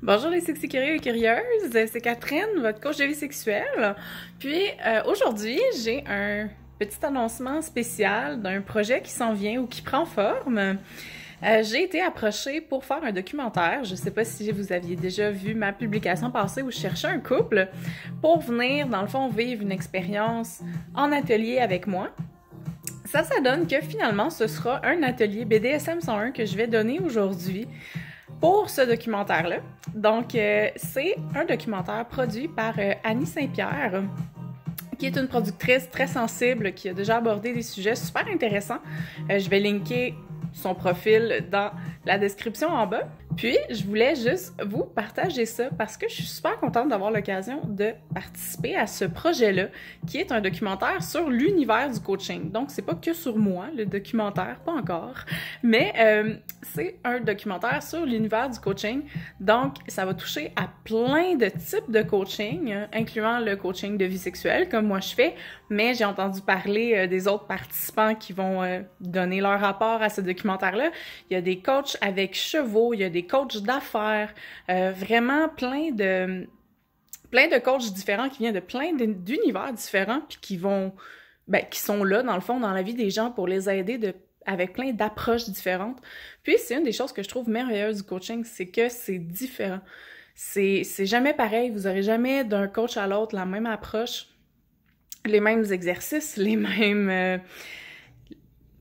Bonjour les sexy curieux et curieuses, c'est Catherine, votre coach de vie sexuelle. Puis aujourd'hui, j'ai un petit annoncement spécial d'un projet qui s'en vient ou qui prend forme. J'ai été approchée pour faire un documentaire. Je ne sais pas si vous aviez déjà vu ma publication passée où je cherchais un couple pour venir, dans le fond, vivre une expérience en atelier avec moi. Ça donne que finalement, ce sera un atelier BDSM 101 que je vais donner aujourd'hui pour ce documentaire-là. Donc, c'est un documentaire produit par Annie Saint-Pierre, qui est une productrice très sensible, qui a déjà abordé des sujets super intéressants. Je vais linker son profil dans la description en bas. Puis, je voulais juste vous partager ça parce que je suis super contente d'avoir l'occasion de participer à ce projet-là, qui est un documentaire sur l'univers du coaching. Donc, c'est pas que sur moi, le documentaire, pas encore, mais c'est un documentaire sur l'univers du coaching. Donc, ça va toucher à plein de types de coaching, incluant le coaching de vie sexuelle, comme moi je fais, mais j'ai entendu parler des autres participants qui vont donner leur rapport à ce documentaire-là. Il y a des coachs avec chevaux, il y a des coachs d'affaires, vraiment plein de coachs différents qui viennent de plein d'univers différents puis qui sont là, dans le fond, dans la vie des gens pour les aider avec plein d'approches différentes. Puis, c'est une des choses que je trouve merveilleuse du coaching, c'est que c'est différent. C'est jamais pareil. Vous aurez jamais d'un coach à l'autre la même approche, les mêmes exercices, les mêmes...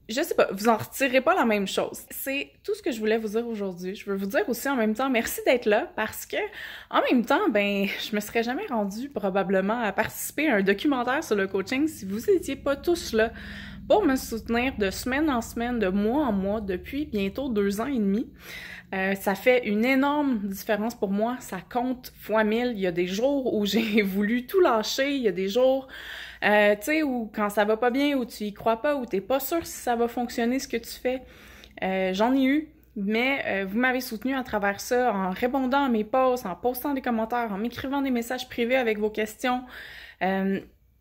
je sais pas, vous en retirez pas la même chose. C'est tout ce que je voulais vous dire aujourd'hui. Je veux vous dire aussi en même temps merci d'être là parce que en même temps, je me serais jamais rendue probablement à participer à un documentaire sur le coaching si vous étiez pas tous là pour me soutenir de semaine en semaine, de mois en mois, depuis bientôt 2 ans et demi. Ça fait une énorme différence pour moi. Ça compte fois 1000. Il y a des jours où j'ai voulu tout lâcher. Il y a des jours, tu sais, où quand ça va pas bien, où tu y crois pas, où t'es pas sûr si ça va fonctionner ce que tu fais. J'en ai eu, mais vous m'avez soutenu à travers ça en répondant à mes posts, en postant des commentaires, en m'écrivant des messages privés avec vos questions.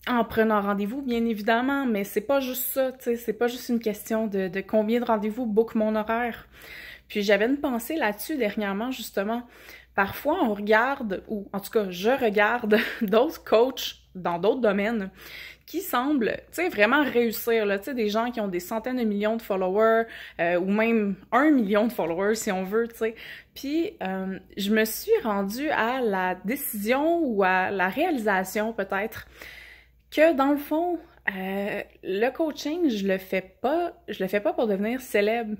En prenant rendez-vous, bien évidemment, mais c'est pas juste ça, tu sais, c'est pas juste une question de combien de rendez-vous book mon horaire. Puis j'avais une pensée là-dessus dernièrement, justement. Parfois, on regarde, ou en tout cas, je regarde d'autres coachs dans d'autres domaines qui semblent, tu sais, vraiment réussir, là, tu sais, des gens qui ont des centaines de millions de followers, ou même 1 million de followers, si on veut, tu sais. Puis, je me suis rendue à la décision ou à la réalisation, peut-être, que dans le fond, le coaching, je le fais pas pour devenir célèbre.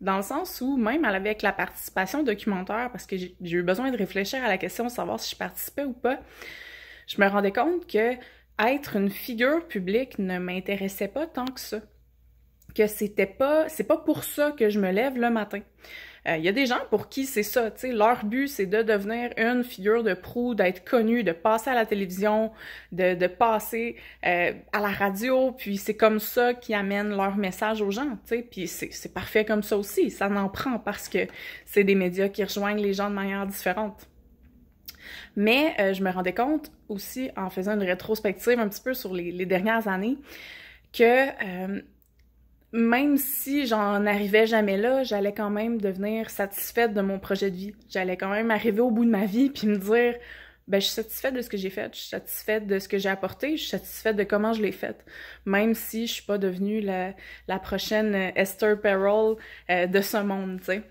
Dans le sens où, même avec la participation documentaire, parce que j'ai eu besoin de réfléchir à la question de savoir si je participais ou pas, je me rendais compte que être une figure publique ne m'intéressait pas tant que ça. Que c'est pas pour ça que je me lève le matin. Il y a des gens pour qui c'est ça, tu sais, leur but c'est de devenir une figure de proue, d'être connu, de passer à la télévision, de passer à la radio, puis c'est comme ça qu'ils amènent leur message aux gens, tu sais, puis c'est parfait comme ça aussi, ça n'en prend parce que c'est des médias qui rejoignent les gens de manière différente. Mais je me rendais compte aussi en faisant une rétrospective un petit peu sur les dernières années que même si j'en arrivais jamais là, j'allais quand même devenir satisfaite de mon projet de vie. J'allais quand même arriver au bout de ma vie puis me dire, je suis satisfaite de ce que j'ai fait, je suis satisfaite de ce que j'ai apporté, je suis satisfaite de comment je l'ai fait. Même si je suis pas devenue la prochaine Esther Perel de ce monde, tu sais.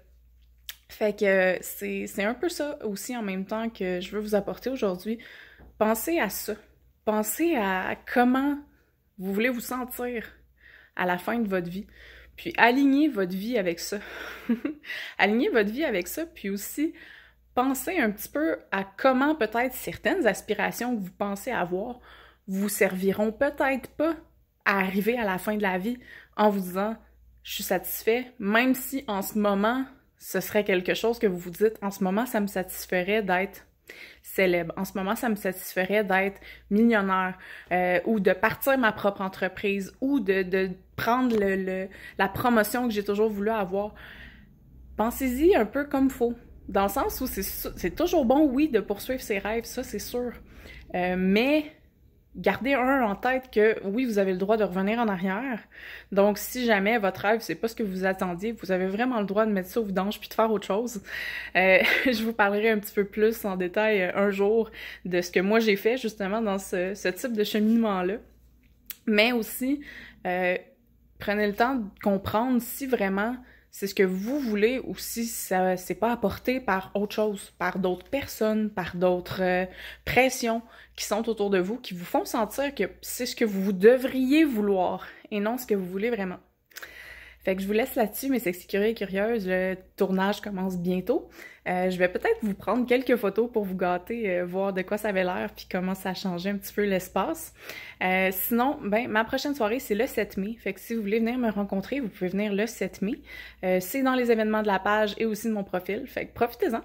Fait que c'est un peu ça aussi en même temps que je veux vous apporter aujourd'hui. Pensez à ça. Pensez à comment vous voulez vous sentir à la fin de votre vie. Puis alignez votre vie avec ça. Alignez votre vie avec ça, puis aussi pensez un petit peu à comment peut-être certaines aspirations que vous pensez avoir vous serviront peut-être pas à arriver à la fin de la vie en vous disant « je suis satisfait », même si en ce moment, ce serait quelque chose que vous vous dites « en ce moment, ça me satisferait d'être célèbre. En ce moment, ça me satisferait d'être millionnaire ou de partir ma propre entreprise ou de prendre la promotion que j'ai toujours voulu avoir. » Pensez-y un peu comme il faut. Dans le sens où c'est toujours bon, oui, de poursuivre ses rêves, ça c'est sûr. Mais gardez en tête que oui, vous avez le droit de revenir en arrière. Donc, si jamais votre rêve, c'est pas ce que vous attendiez, vous avez vraiment le droit de mettre ça au vidange puis de faire autre chose. Je vous parlerai un petit peu plus en détail un jour de ce que moi j'ai fait justement dans ce type de cheminement-là. Mais aussi, prenez le temps de comprendre si vraiment c'est ce que vous voulez ou si ça c'est pas apporté par autre chose, par d'autres personnes, par d'autres pressions qui sont autour de vous, qui vous font sentir que c'est ce que vous devriez vouloir et non ce que vous voulez vraiment. Fait que je vous laisse là-dessus, mes sexy curieux et curieuses. Le tournage commence bientôt. Je vais peut-être vous prendre quelques photos pour vous gâter, voir de quoi ça avait l'air, puis comment ça a changé un petit peu l'espace. Sinon, ben ma prochaine soirée, c'est le 7 mai. Fait que si vous voulez venir me rencontrer, vous pouvez venir le 7 mai. C'est dans les événements de la page et aussi de mon profil. Fait que profitez-en.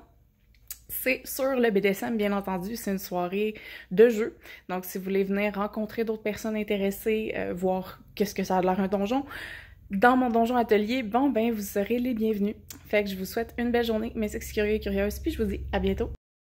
C'est sur le BDSM, bien entendu, c'est une soirée de jeu. Donc, si vous voulez venir rencontrer d'autres personnes intéressées, voir qu'est-ce que ça a l'air un donjon, dans mon donjon atelier, bon ben vous serez les bienvenus. Fait que je vous souhaite une belle journée, mes sexy curieux et curieuses, puis je vous dis à bientôt!